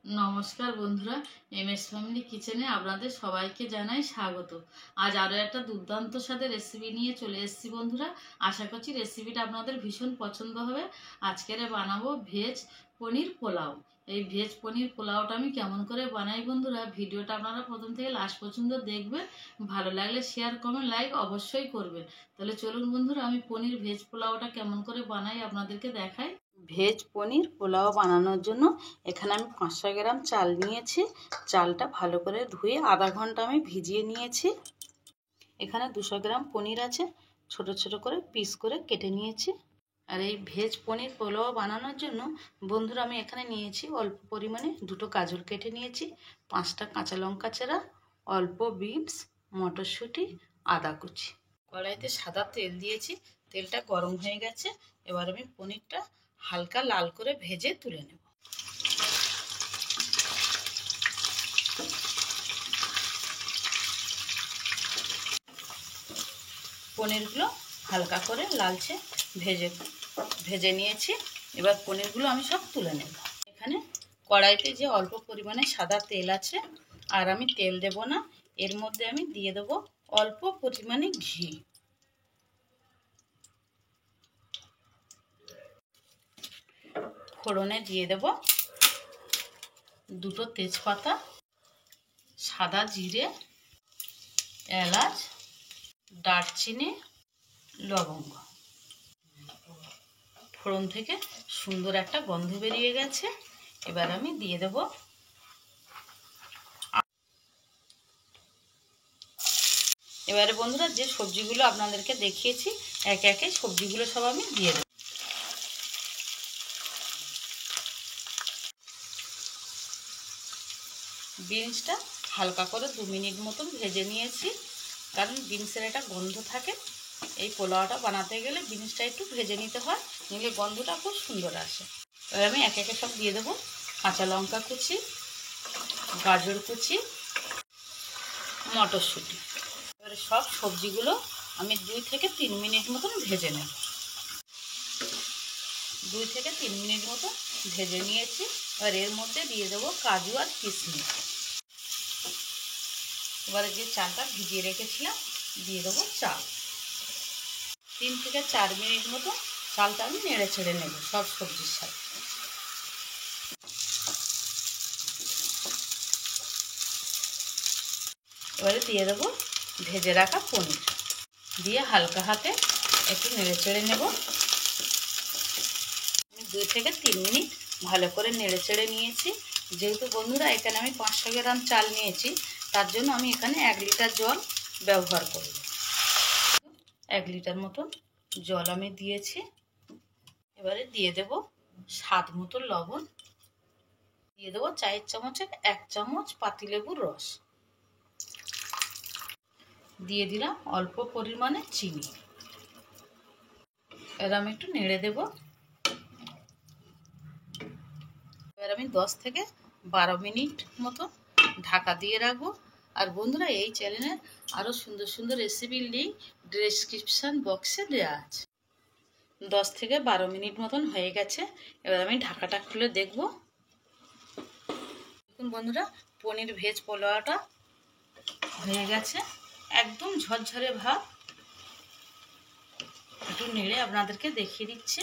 নমস্কার বন্ধুরা, MS family কিচেনে আপনাদের সবাইকে জানাই স্বাগত। আজ আরও একটা দুর্দান্ত স্বাদে রেসিপি নিয়ে চলে এসেছি বন্ধুরা। আশা করছি রেসিপিটা আপনাদের ভীষণ পছন্দ হবে। আজকের বানাবো ভেজ পনির পোলাও। এই ভেজ পনির পোলাওটা আমি কেমন করে বানাই বন্ধুরা, ভিডিওটা আপনারা প্রথম থেকে লাস্ট পর্যন্ত দেখবেন। ভালো লাগলে শেয়ার কমেন্ট লাইক অবশ্যই করবেন। তাহলে চলুন বন্ধুরা, আমি পনির ভেজ পোলাওটা কেমন করে বানাই আপনাদেরকে দেখাই। ভেজ পনির পোলাও বানানোর জন্য এখানে আমি 500 গ্রাম চাল নিয়েছি। চালটা ভালো করে ধুয়ে আধা ঘন্টা আমি ভিজিয়ে নিয়েছি। এখানে 200 গ্রাম পনির আছে, ছোট ছোট করে পিস করে কেটে নিয়েছি। আর এই ভেজ পনির পোলাও বানানোর জন্য বন্ধুরা আমি এখানে নিয়েছি অল্প পরিমাণে 2টো গাজর কেটে নিয়েছি, 5টা কাঁচা লঙ্কা চেরা, অল্প বিনস, মটরশুঁটি, আদা কুচি। কড়াইতে সাদা তেল দিয়েছি, তেলটা গরম হয়ে গেছে। এবার আমি পনিরটা হালকা লাল করে ভেজে তুলে নেব। পনিরগুলো হালকা করে লালচে ভেজে নিয়েছি। এবার পনিরগুলো আমি সব তুলে নেব। এখানে কড়াইতে যে অল্প পরিমাণে সাদা তেল আছে, আর আমি তেল দেব না, এর মধ্যে আমি দিয়ে দেব অল্প পরিমাণে ঘি। ফোড়নে দিয়ে দেব 2টো তেজপাতা, সাদা জিরে, এলাচ, দারচিনি, লবঙ্গ। ফোড়ন থেকে সুন্দর একটা গন্ধ বেরিয়ে গেছে। এবার আমি দিয়ে দেব এবারে বন্ধুরা যে সবজিগুলো আপনাদেরকে দেখিয়েছি একে একে সবজিগুলো সব আমি দিয়ে দেব। বিনসটা হালকা করে 2 মিনিট মতন ভেজে নিয়েছি, কারণ বিনসের একটা গন্ধ থাকে। এই পোলাওটা বানাতে গেলে বিনসটা একটু ভেজে নিতে হয়, নিলে গন্ধটা খুব সুন্দর আসে। এবার আমি একে একে সব দিয়ে দেবো। কাঁচা লঙ্কা কুচি, গাজর কুচি, মটরশুঁটি। এবারে সব সবজিগুলো আমি 2 থেকে 3 মিনিট মতন ভেজে নেব। 2 থেকে 3 মিনিট মতো ভেজে নিয়েছি। এবার এর মধ্যে দিয়ে দেবো কাজু আর কিশমিশ। এবারে যে চালটা ভিজিয়ে রেখেছিলাম দিয়ে দেবো চাল। 3 থেকে 4 মিনিট মতো চালটা আমি নেড়ে ছেড়ে নেব সব সবজির সাথে। এবারে দিয়ে দেবো ভেজে রাখা পনির, দিয়ে হালকা হাতে একটু নেড়ে চেড়ে নেব। 2 থেকে 3 মিনিট ভালো করে নেড়ে চেড়ে নিয়েছি। যেহেতু বন্ধুরা এখানে আমি 500 গ্রাম চাল নিয়েছি, তার জন্য আমি এখানে 1 লিটার জল ব্যবহার করব। 1 লিটার মতন জল আমি দিয়েছি। এবারে দিয়ে দেব স্বাদ মতো লবণ, দিয়ে দেবো চায়ের চামচের 1 চামচ পাতিলেবুর রস, দিয়ে দিলাম অল্প পরিমাণে চিনি। এবার আমি একটু নেড়ে দেব। এবার আমি 10 থেকে 12 মিনিট মতো ঢাকা দিয়ে রাখবো। আর বন্ধুরা এই চ্যানেলের আরও সুন্দর সুন্দর রেসিপির লিঙ্ক ডেসক্রিপশন বক্সে দেওয়া আছে। 10 থেকে 12 মিনিট মতন হয়ে গেছে। এবার আমি ঢাকাটা খুলে দেখব। দেখুন বন্ধুরা, পনির ভেজ পোলাওটা হয়ে গেছে, একদম ঝরঝরে ভাব। একটু নেড়ে আপনাদেরকে দেখিয়ে দিচ্ছি।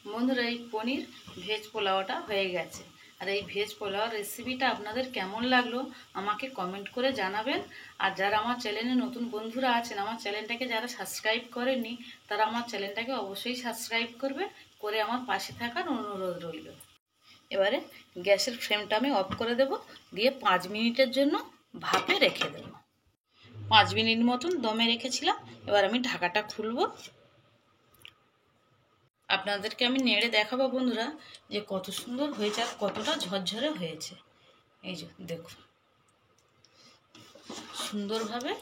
বন্ধুরা এই পনির ভেজ পোলাওটা হয়ে গেছে। আর এই ভেজ পোলাওর রেসিপিটা আপনাদের কেমন লাগলো আমাকে কমেন্ট করে জানাবেন। আর যারা আমার চ্যানেলে নতুন বন্ধুরা আছেন, আমার চ্যানেলটাকে যারা সাবস্ক্রাইব করেননি, তারা আমার চ্যানেলটাকে অবশ্যই সাবস্ক্রাইব করবে, করে আমার পাশে থাকার অনুরোধ রইল। এবারে গ্যাসের ফ্লেমটা আমি অফ করে দেব, দিয়ে 5 মিনিটের জন্য ভাপে রেখে দেব। 5 মিনিট মতন দমে রেখেছিলাম। এবার আমি ঢাকাটা খুলব। আপনাদেরকে আমি নেড়ে দেখাবো বন্ধুরা যে কত সুন্দর হয়েছে আর কতটা ঝরঝরে হয়েছে। এই যে দেখুন, সুন্দরভাবে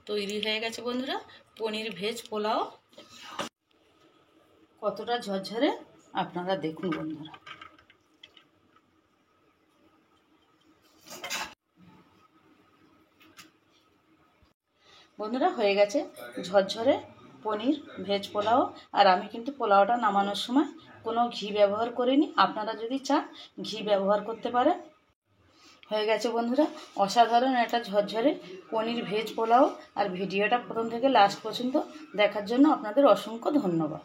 তৈরি হয়ে গেছে বন্ধুরা পনির ভেজ পোলাও। কতটা ঝরঝরে আপনারা দেখুন বন্ধুরা। বন্ধুরা হয়ে গেছে ঝরঝরে পনির ভেজ পোলাও। আর আমি কিন্তু পোলাওটা নামানোর সময় কোনো ঘি ব্যবহার করিনি, আপনারা যদি চান ঘি ব্যবহার করতে পারেন। হয়ে গেছে বন্ধুরা অসাধারণ একটা ঝরঝরে পনির ভেজ পোলাও। আর ভিডিওটা প্রথম থেকে লাস্ট পর্যন্ত দেখার জন্য আপনাদের অসংখ্য ধন্যবাদ।